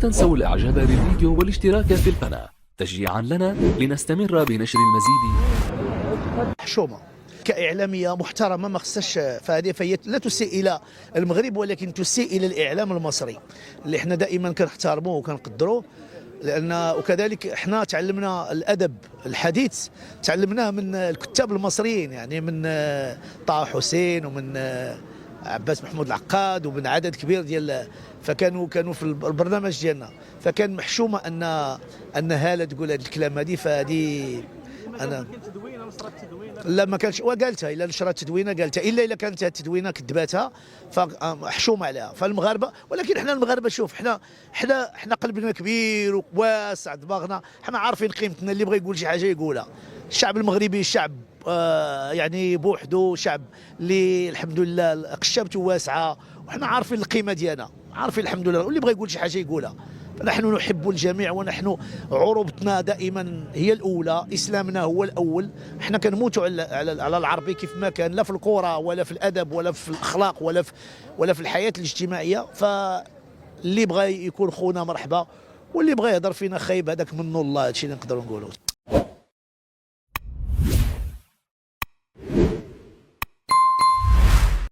تنسوا الاعجاب بالفيديو والاشتراك في القناة تشجيعا لنا لنستمر بنشر المزيد. حشومه كإعلامية محترمة ما خصهاش فهي لا تسيء إلى المغرب ولكن تسيء إلى الإعلام المصري اللي احنا دائما كنحترموه وكنقدروه، لأن وكذلك احنا تعلمنا الأدب الحديث تعلمناه من الكتاب المصريين، يعني من طه حسين ومن عباس محمود العقاد ومن عدد كبير ديال كانوا في البرنامج ديالنا، فكان محشومه ان هاله تقول هذه الكلام هذه، فهذه انا لا ما كانش وقالتها الا نشرت تدوينه قالتها، الا كانت التدوينه كذباتها فحشومه عليها. فالمغاربه، ولكن احنا المغاربه شوف احنا قلبنا كبير وواسع دماغنا، احنا عارفين قيمتنا، اللي بغى يقول شي حاجه يقولها. الشعب المغربي شعب يعني بوحده، شعب اللي الحمد لله قشابته واسعه، وحنا عارفين القيمه ديالنا، عارفين الحمد لله، واللي بغى يقول شي حاجه يقولها. فنحن نحب الجميع، ونحن عروبتنا دائما هي الاولى، اسلامنا هو الاول. احنا كنموتوا على العربي كيف ما كان، لا في الكره ولا في الادب ولا في الاخلاق ولا في الحياه الاجتماعيه. فاللي بغى يكون خونا مرحبا، واللي بغى يهضر فينا خايب هذاك منه الله، هادشي اللي نقدروا نقولوا.